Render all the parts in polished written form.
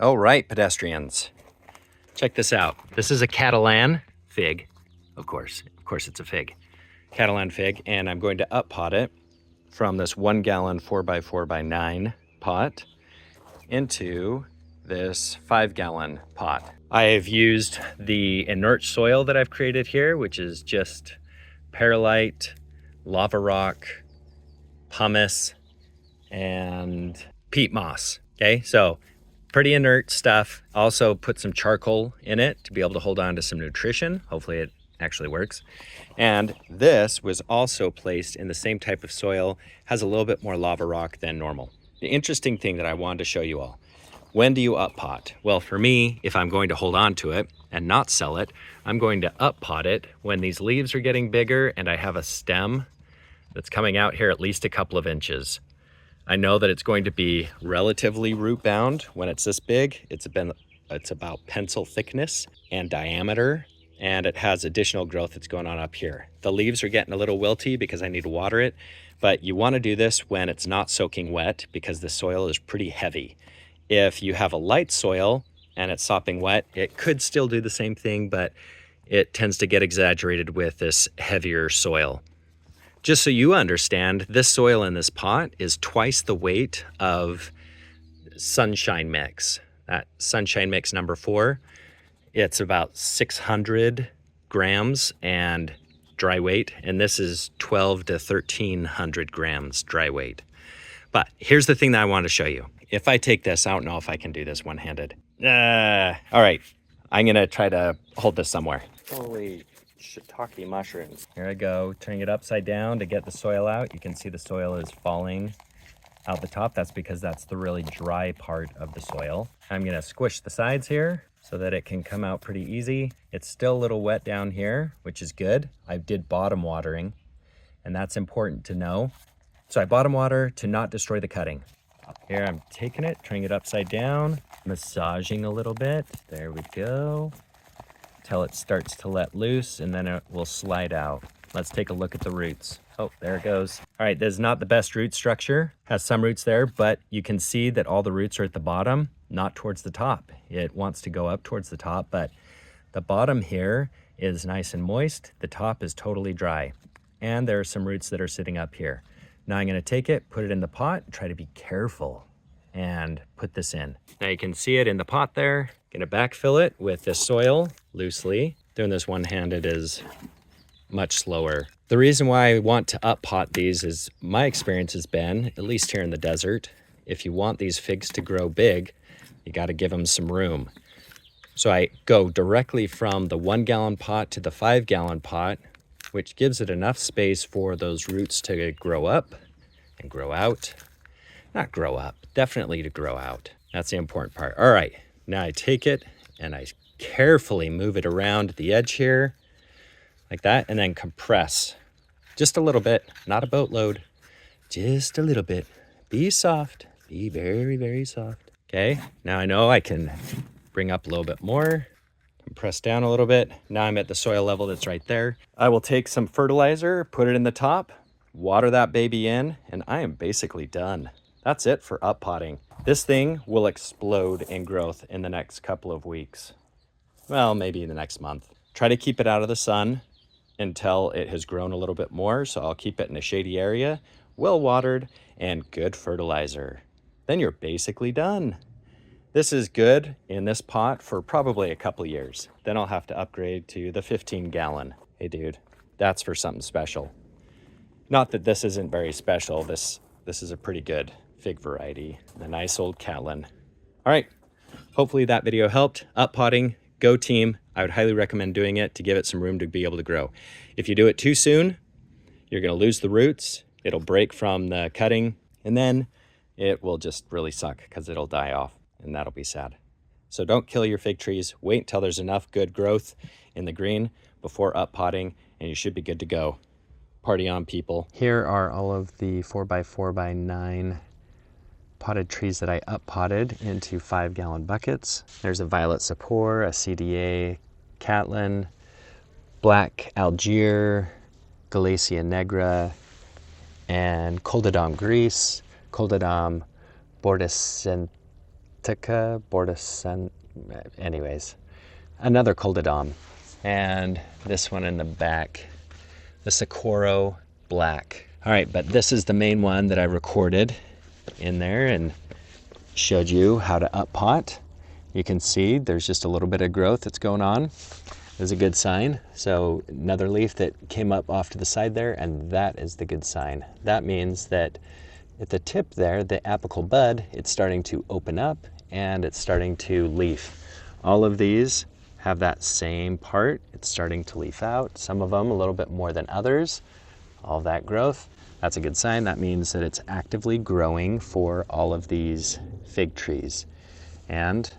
All right, pedestrians, check this out. This is a Catalan fig, of course it's a fig. Catalan fig, and I'm going to up pot it from this 1 gallon 4x4x9 pot into this 5 gallon pot. I've used the inert soil that I've created here, which is just perlite, lava rock, pumice, and peat moss. Okay, so pretty inert stuff. Also put some charcoal in it to be able to hold on to some nutrition. Hopefully it actually works. And this was also placed in the same type of soil, has a little bit more lava rock than normal. The interesting thing that I wanted to show you all, when do you up pot? Well, for me, if I'm going to hold on to it and not sell it, I'm going to up pot it when these leaves are getting bigger and I have a stem that's coming out here at least a couple of inches. I know that it's going to be relatively root bound when it's this big. It's about pencil thickness and diameter, and it has additional growth that's going on up here. The leaves are getting a little wilty because I need to water it, but you want to do this when it's not soaking wet because the soil is pretty heavy. If you have a light soil and it's sopping wet, it could still do the same thing, but it tends to get exaggerated with this heavier soil. Just so you understand, this soil in this pot is twice the weight of Sunshine Mix. That Sunshine Mix number 4, it's about 600 grams and dry weight, and this is 12 to 1300 grams dry weight. But here's the thing that I want to show you. If I take this, I don't know if I can do this one-handed. All right, I'm gonna try to hold this somewhere. Holy shiitake mushrooms. Here I go, turning it upside down to get the soil out. You can see the soil is falling out the top. That's because that's the really dry part of the soil. I'm gonna squish the sides here so that it can come out pretty easy. It's still a little wet down here, which is good. I did bottom watering, and that's important to know. So I bottom water to not destroy the cutting. Here I'm taking it, turning it upside down, massaging a little bit. There we go. Till it starts to let loose, and then it will slide out. Let's take a look at the roots. Oh, there it goes. All right, this is not the best root structure. Has some roots there, but you can see that all the roots are at the bottom, not towards the top. It wants to go up towards the top, but the bottom here is nice and moist. The top is totally dry. And there are some roots that are sitting up here. Now I'm gonna take it, put it in the pot, try to be careful and put this in. Now you can see it in the pot there. Gonna backfill it with this soil loosely. Doing this one-handed is much slower. The reason why I want to up pot these is my experience has been, at least here in the desert, if you want these figs to grow big, you gotta give them some room. So I go directly from the 1 gallon pot to the 5 gallon pot, which gives it enough space for those roots to grow up and grow out. Not grow up, definitely to grow out. That's the important part. All right, now I take it and I carefully move it around the edge here, like that, and then compress. Just a little bit, not a boatload, just a little bit. Be soft, be very, very soft. Okay, now I know I can bring up a little bit more. Press down a little bit. Now I'm at the soil level that's right there. I will take some fertilizer, put it in the top, water that baby in, and I am basically done. That's it for up potting. This thing will explode in growth in the next couple of weeks. Well, maybe in the next month. Try to keep it out of the sun until it has grown a little bit more. So I'll keep it in a shady area, well watered, and good fertilizer. Then you're basically done. This is good in this pot for probably a couple years. Then I'll have to upgrade to the 15 gallon. Hey dude, that's for something special. Not that this isn't very special. This is a pretty good fig variety, the nice old Catalan. All right, hopefully that video helped. Up potting, go team. I would highly recommend doing it to give it some room to be able to grow. If you do it too soon, you're gonna lose the roots. It'll break from the cutting, and then it will just really suck because it'll die off. And that'll be sad. So don't kill your fig trees. Wait until there's enough good growth in the green before up potting, and you should be good to go. Party on, people. Here are all of the 4x4x9 potted trees that I up potted into 5 gallon buckets. There's a Violet Sapor, a CDA Catalan, Black Algier, Galacia Negra, and Coldadom Grease, Coldadom Bordescentarius, Baltica Bordicen, anyways, another Coldodom. And this one in the back, the Socorro Black. All right, but this is the main one that I recorded in there and showed you how to up pot. You can see there's just a little bit of growth that's going on. Is a good sign. So another leaf that came up off to the side there, and that is the good sign. That means that at the tip there, the apical bud, it's starting to open up and it's starting to leaf. All of these have that same part. It's starting to leaf out. Some of them a little bit more than others. All that growth, that's a good sign. That means that it's actively growing for all of these fig trees. And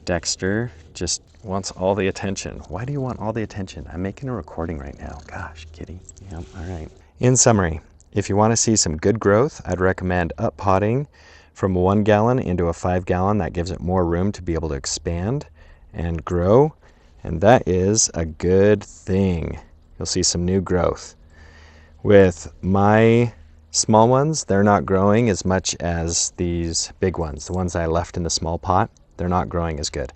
Dexter just wants all the attention. Why do you want all the attention? I'm making a recording right now. Gosh, kitty. Yep, all right. In summary, if you want to see some good growth, I'd recommend up potting from 1 gallon into a 5 gallon. That gives it more room to be able to expand and grow. And that is a good thing. You'll see some new growth. With my small ones, they're not growing as much as these big ones. The ones I left in the small pot, they're not growing as good.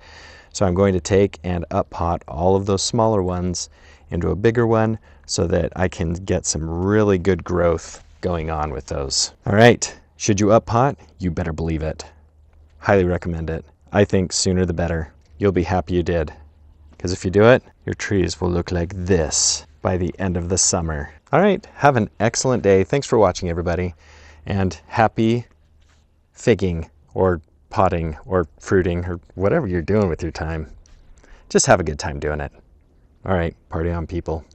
So I'm going to take and up pot all of those smaller ones into a bigger one so that I can get some really good growth going on with those. All right, should you up pot? You better believe it. Highly recommend it. I think sooner the better. You'll be happy you did. Because if you do it, your trees will look like this by the end of the summer. All right, have an excellent day. Thanks for watching, everybody. And happy figging or potting or fruiting or whatever you're doing with your time. Just have a good time doing it. All right, party on, people.